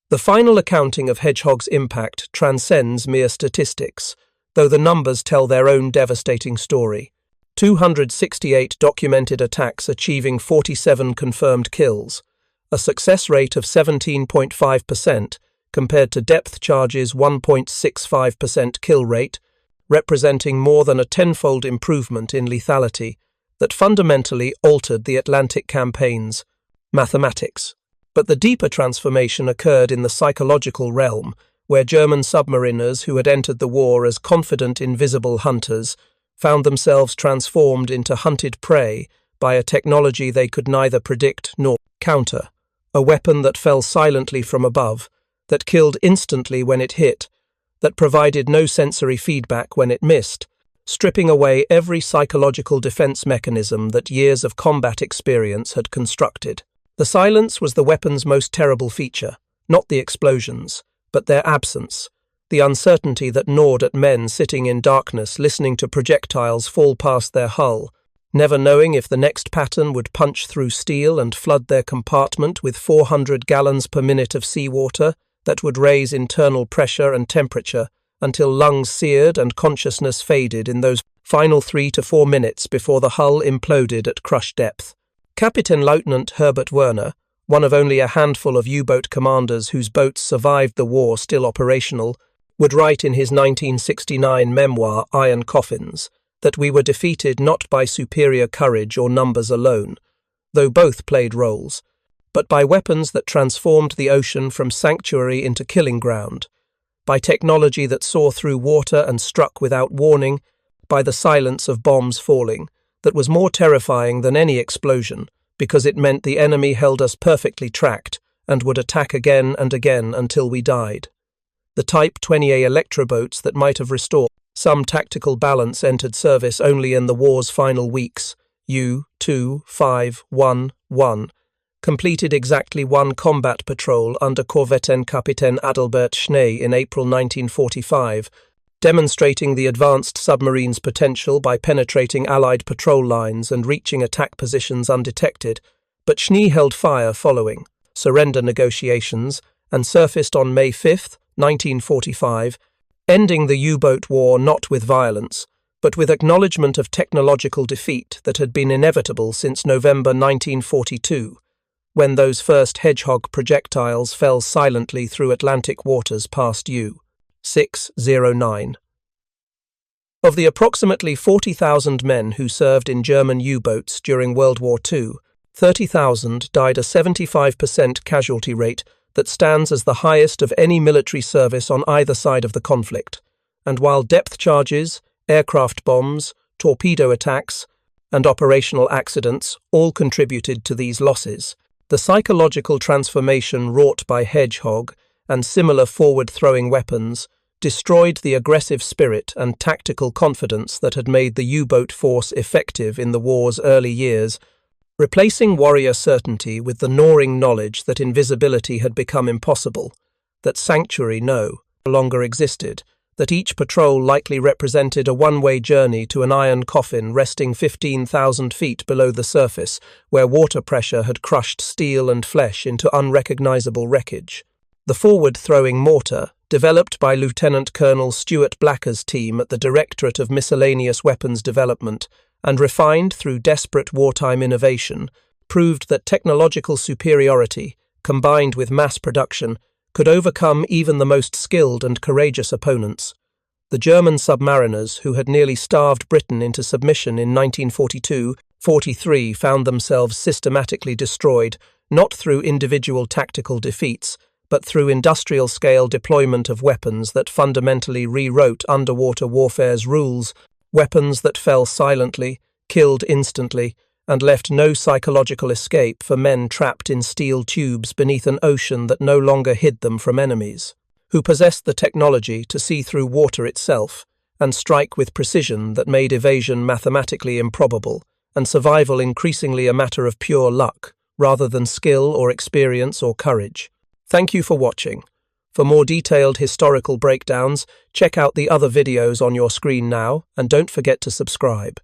A: The final accounting of Hedgehog's impact transcends mere statistics, though the numbers tell their own devastating story. 268 documented attacks achieving 47 confirmed kills, a success rate of 17.5% compared to depth charges' 1.65% kill rate, representing more than a tenfold improvement in lethality that fundamentally altered the Atlantic campaign's mathematics. But the deeper transformation occurred in the psychological realm, where German submariners who had entered the war as confident invisible hunters found themselves transformed into hunted prey by a technology they could neither predict nor counter, a weapon that fell silently from above, that killed instantly when it hit, that provided no sensory feedback when it missed, stripping away every psychological defense mechanism that years of combat experience had constructed. The silence was the weapon's most terrible feature, not the explosions, but their absence, the uncertainty that gnawed at men sitting in darkness listening to projectiles fall past their hull, never knowing if the next pattern would punch through steel and flood their compartment with 400 gallons per minute of seawater that would raise internal pressure and temperature until lungs seared and consciousness faded in those final 3 to 4 minutes before the hull imploded at crush depth. Captain Lieutenant Herbert Werner, one of only a handful of U-boat commanders whose boats survived the war still operational, would write in his 1969 memoir Iron Coffins that we were defeated not by superior courage or numbers alone, though both played roles, but by weapons that transformed the ocean from sanctuary into killing ground, by technology that saw through water and struck without warning, by the silence of bombs falling, that was more terrifying than any explosion, because it meant the enemy held us perfectly tracked and would attack again and again until we died. The Type 20A electroboats that might have restored Some tactical balance entered service only in the war's final weeks. U-2511 completed exactly one combat patrol under Korvettenkaptein Adalbert Schnee in April 1945, demonstrating the advanced submarine's potential by penetrating Allied patrol lines and reaching attack positions undetected, but Schnee held fire following surrender negotiations and surfaced on May 5, 1945, ending the U-boat war not with violence, but with acknowledgement of technological defeat that had been inevitable since November 1942, when those first Hedgehog projectiles fell silently through Atlantic waters past U-609. Of the approximately 40,000 men who served in German U-boats during World War II, 30,000 died, a 75% casualty rate that stands as the highest of any military service on either side of the conflict. And while depth charges, aircraft bombs, torpedo attacks, and operational accidents all contributed to these losses, the psychological transformation wrought by Hedgehog and similar forward-throwing weapons destroyed the aggressive spirit and tactical confidence that had made the U-boat force effective in the war's early years, replacing warrior certainty with the gnawing knowledge that invisibility had become impossible, that sanctuary no longer existed, that each patrol likely represented a one-way journey to an iron coffin resting 15,000 feet below the surface, where water pressure had crushed steel and flesh into unrecognizable wreckage. The forward-throwing mortar, developed by Lieutenant Colonel Stuart Blacker's team at the Directorate of Miscellaneous Weapons Development, and refined through desperate wartime innovation, proved that technological superiority, combined with mass production, could overcome even the most skilled and courageous opponents. The German submariners, who had nearly starved Britain into submission in 1942-43, found themselves systematically destroyed, not through individual tactical defeats, but through industrial-scale deployment of weapons that fundamentally rewrote underwater warfare's rules, weapons that fell silently, killed instantly, and left no psychological escape for men trapped in steel tubes beneath an ocean that no longer hid them from enemies, who possessed the technology to see through water itself and strike with precision that made evasion mathematically improbable and survival increasingly a matter of pure luck rather than skill or experience or courage. Thank you for watching. For more detailed historical breakdowns, check out the other videos on your screen now, and don't forget to subscribe.